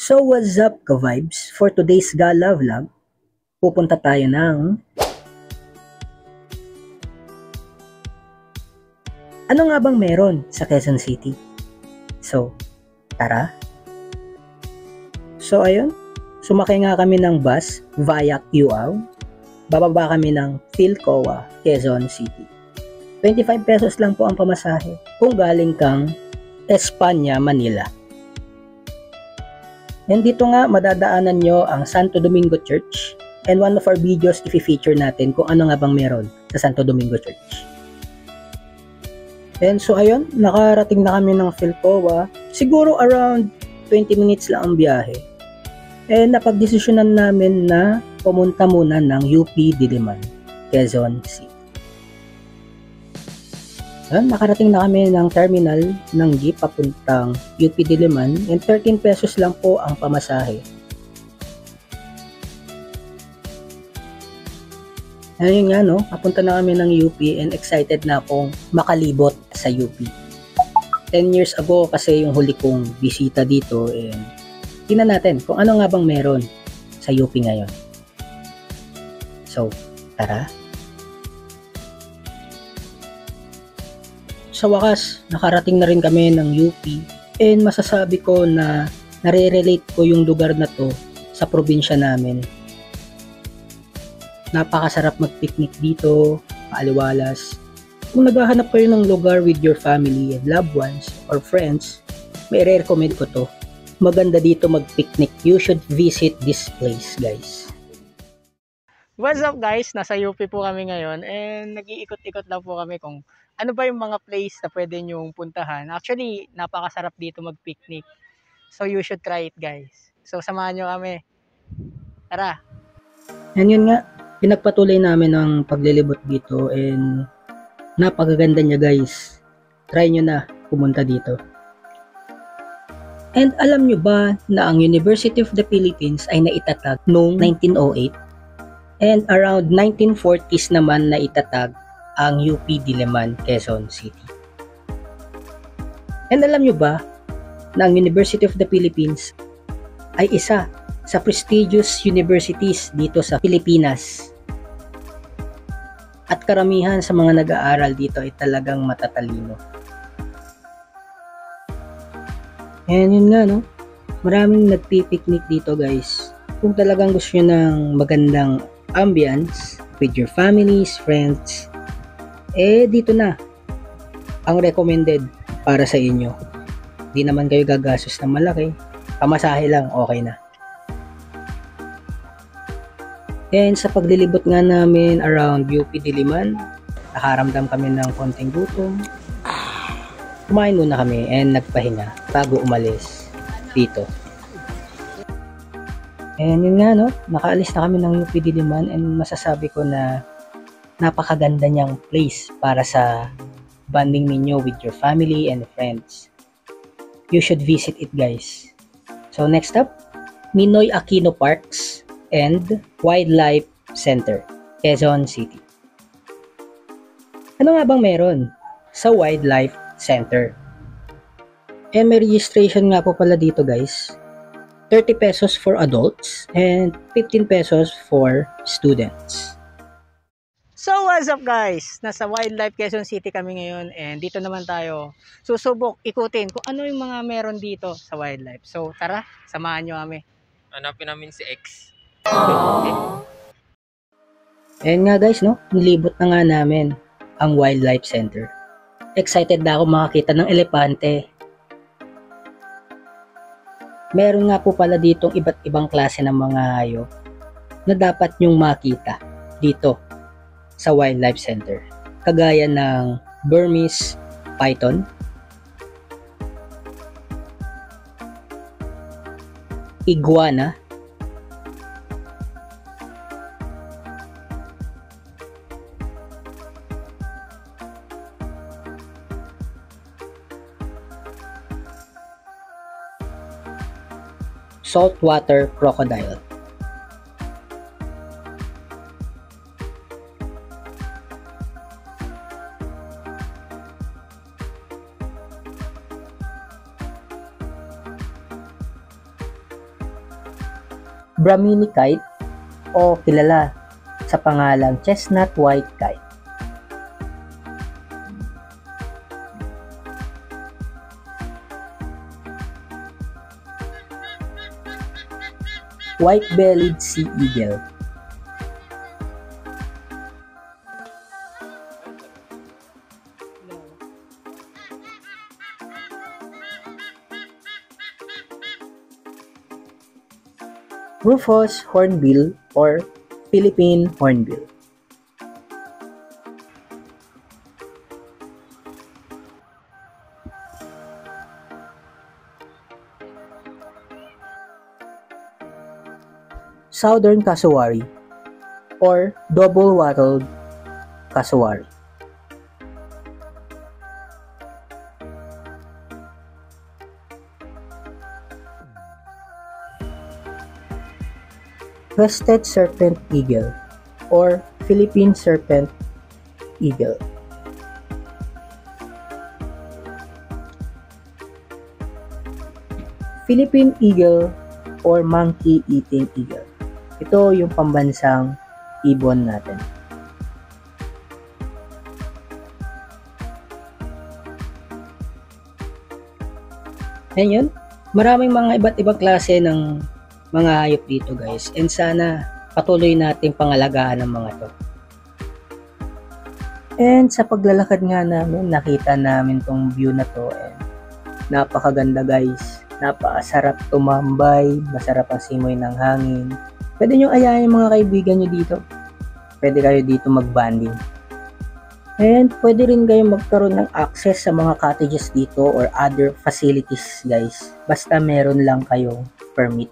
So what's up ka-vibes? For today's gala vlog, pupunta tayo ng... Ano nga bang meron sa Quezon City? So, tara! So ayun, sumakay nga kami ng bus via QAW. Bababa kami ng Philcoa, Quezon City. 25 pesos lang po ang pamasahe kung galing kang Espanya, Manila. And dito nga madadaanan nyo ang Santo Domingo Church, and one of our videos i-feature natin kung ano nga bang meron sa Santo Domingo Church. And so ayun, nakarating na kami ng Philcoa. Siguro around 20 minutes lang ang biyahe. And napagdesisyonan namin na pumunta muna ng UP Diliman, Quezon City. Ayun, nakarating na kami ng terminal ng jeep papuntang UP Diliman, and 13 pesos lang po ang pamasahe. Ayun nga no, papunta na kami ng UP and excited na akong makalibot sa UP. 10 years ago kasi yung huli kong bisita dito, and tingnan natin kung ano nga bang meron sa UP ngayon. So, tara! Sa wakas, nakarating na rin kami ng UP, and masasabi ko na nare-relate ko yung lugar na to sa probinsya namin. Napakasarap mag-picnic dito, maaliwalas. Kung naghahanap kayo ng lugar with your family and loved ones or friends, may re-recommend ko to. Maganda dito mag-picnic. You should visit this place, guys. What's up guys? Nasa UP po kami ngayon and nag-iikot-ikot lang po kami kung ano ba yung mga place na pwede nyong puntahan. Actually, napakasarap dito mag-picnic. So you should try it guys. So samahan nyo kami. Tara! And yun nga, pinagpatuloy namin ang paglilibot dito, and napakaganda niya guys. Try nyo na pumunta dito. And alam nyo ba na ang University of the Philippines ay naitatag noong 1908? And around 1940s naman naitatag ang UP Diliman, Quezon City. And alam nyo ba na ang University of the Philippines ay isa sa prestigious universities dito sa Pilipinas? At karamihan sa mga nag-aaral dito ay talagang matatalino. And yun nga no, maraming nagpipiknik dito guys. Kung talagang gusto nyo ng magandang ambience with your families, friends, dito na ang recommended para sa inyo. Di naman kayo gagastos ng malaki, pamasahe lang, okay na. And sa paglilibot nga namin around UP Diliman, nakaramdam kami ng konting gutom. Kumain muna kami and nagpahinga bago umalis dito. And yun nga no, nakaalis na kami ng UP Diliman, and masasabi ko na napakaganda niyang place para sa bonding ninyo with your family and friends. You should visit it guys. So next up, Ninoy Aquino Parks and Wildlife Center, Quezon City. Ano nga bang meron sa Wildlife Center? And may registration nga po pala dito guys. 30 pesos for adults and 15 pesos for students. So what's up guys? Nasa Wildlife Quezon City kami ngayon, and dito naman tayo susubok ikutin kung ano yung mga meron dito sa Wildlife. So tara, samahan nyo kami. Hanapin namin si X. Ayan nga guys no, nilibot na nga namin ang Wildlife Center. Excited na ako makakita ng elepante. Meron nga po pala ditong iba't ibang klase ng mga hayop na dapat nyong makita dito sa Wildlife Center. Kagaya ng Burmese python, iguana, saltwater crocodile, Brahminy kite o kilala sa pangalang chestnut white kite. White-bellied sea eagle. Rufous hornbill or Philippine hornbill. Southern cassowary or double-wattled cassowary. Crested serpent eagle or Philippine serpent eagle. Philippine eagle or monkey-eating eagle. Ito yung pambansang ibon natin. Ayan yun. Maraming mga iba't ibang klase ng mga hayop dito guys. And sana patuloy nating pangalagaan ng mga to. And sa paglalakad nga namin, nakita namin tong view na to. And napakaganda guys. Napakasarap tumambay. Masarap ang simoy ng hangin. Pwede nyo ayayin yung mga kaibigan nyo dito. Pwede kayo dito mag-banding. And pwede rin kayo magkaroon ng access sa mga cottages dito or other facilities guys. Basta meron lang kayong permit.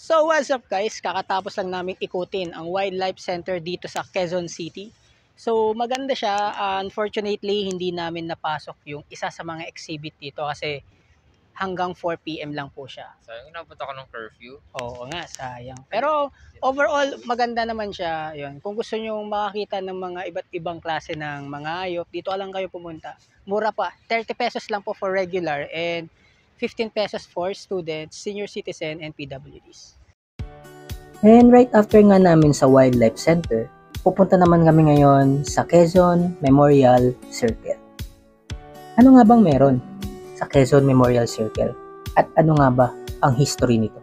So what's up guys, kakatapos lang namin ikutin ang Wildlife Center dito sa Quezon City. So maganda siya, unfortunately hindi namin napasok yung isa sa mga exhibit dito kasi hanggang 4 PM lang po siya. Sayang inabot ako ng curfew. Oo nga, sayang. Pero overall maganda naman siya. Yun. Kung gusto nyo makakita ng mga iba't ibang klase ng mga hayop, dito lang kayo pumunta. Mura pa, 30 pesos lang po for regular and 15 pesos for students, senior citizen, and PWDs. And right after nga namin sa Wildlife Center, pupunta naman kami ngayon sa Quezon Memorial Circle. Ano nga bang meron sa Quezon Memorial Circle? At ano nga ba ang history nito?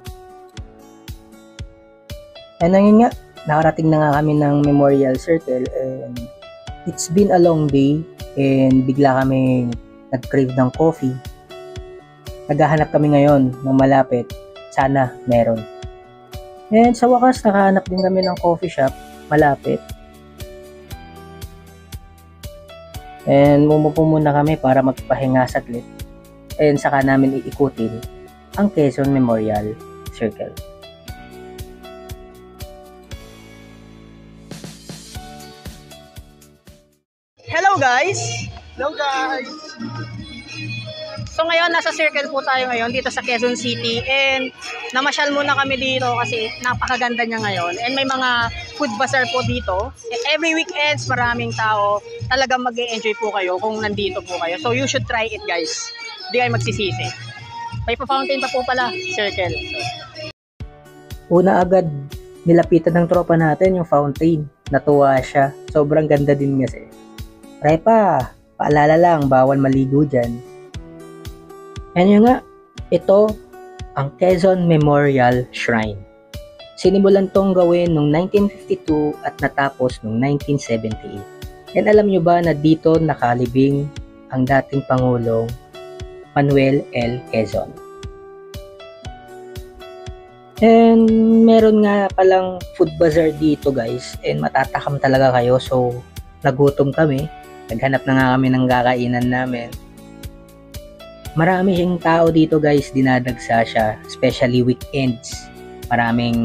And ngayon nga, nakarating na nga kami ng Memorial Circle and it's been a long day and bigla kami nag-crave ng coffee. Naghahanap kami ngayon ng malapit. Sana meron. And sa wakas, nakahanap din kami ng coffee shop malapit. And mumupo muna kami para magpahinga saglit. And saka namin iikutin ang Quezon Memorial Circle. Hello guys! Hello guys! So ngayon, nasa circle po tayo ngayon dito sa Quezon City and namasyal muna kami dito kasi napakaganda niya ngayon and may mga food bazaar po dito. And every weekends, maraming tao. Talagang mag-e-enjoy po kayo kung nandito po kayo. So you should try it guys. Hindi kayo magsisisi. May pa-fountain pa po pala, circle. Una agad, nilapitan ng tropa natin yung fountain. Natuwa siya. Sobrang ganda din kasi. Try pa, paalala lang, bawal maligo dyan. Yan yun nga, ito ang Quezon Memorial Shrine. Sinimulan tong gawin noong 1952 at natapos noong 1978. And alam nyo ba na dito nakalibing ang dating Pangulong Manuel L. Quezon. And meron nga palang food bazaar dito guys and matatakam talaga kayo, so nagutom kami. Naghanap na nga kami ng kakainan namin. Marami siyang tao dito guys, dinadagsa siya, especially weekends. Maraming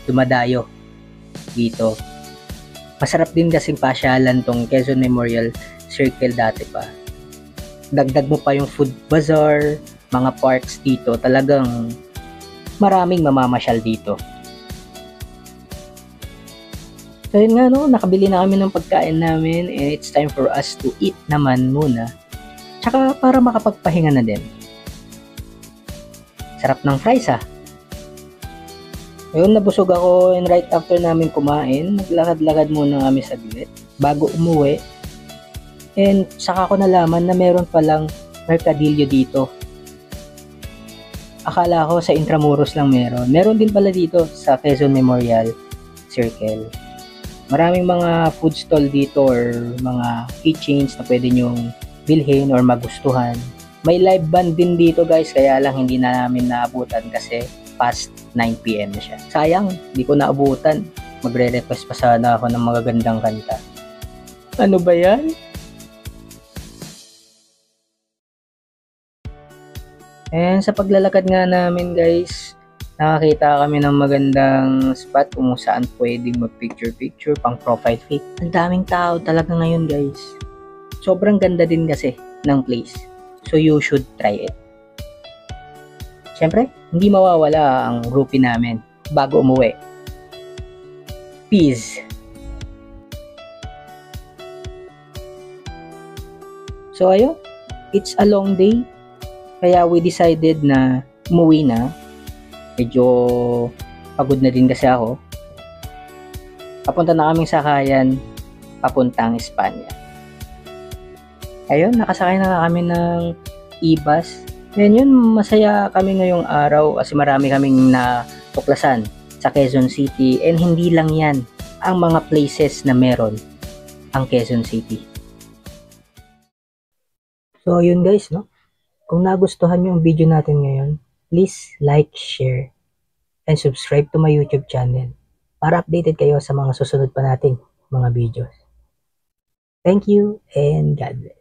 dumadayo dito. Masarap din kasing pasyalan tong Quezon Memorial Circle dati pa. Dagdag mo pa yung food bazaar, mga parks dito, talagang maraming mamamasyal dito. So yun nga no, nakabili na kami ng pagkain namin and it's time for us to eat naman muna. Tsaka para makapagpahinga na din. Sarap ng fries Ayun, nabusog ako and right after namin kumain, naglakad-lakad muna kami saglit bago umuwi. And saka ko nalaman na meron palang mercadillo dito. Akala ko sa Intramuros lang meron. Meron din pala dito sa Quezon Memorial Circle. Maraming mga food stall dito or mga keychains na pwede nyong bilhin or magustuhan. May live band din dito guys, kaya lang hindi na namin naabutan kasi past 9 PM na siya. Sayang, hindi ko naabutan. Magre-request pa sana ako ng magagandang kanta. Ano ba yan? And sa paglalakad nga namin guys, nakakita kami ng magandang spot kung saan pwedeng mag-picture-picture pang profile pic. Ang daming tao talaga ngayon guys. Sobrang ganda din kasi ng place. So you should try it. Siyempre, hindi mawawala ang groupie namin bago umuwi. Peace! So ayun, it's a long day. Kaya we decided na umuwi na. Medyo pagod na din kasi ako. Papunta na kaming sakayan papuntang Espanya. Ayun, nakasakay na kami ng e-bus. And yun, masaya kami ngayong araw kasi marami kaming natuklasan sa Quezon City. And hindi lang yan ang mga places na meron ang Quezon City. So yun guys, no? Kung nagustuhan nyo ang video natin ngayon, please like, share, and subscribe to my YouTube channel para updated kayo sa mga susunod pa nating mga videos. Thank you and God bless.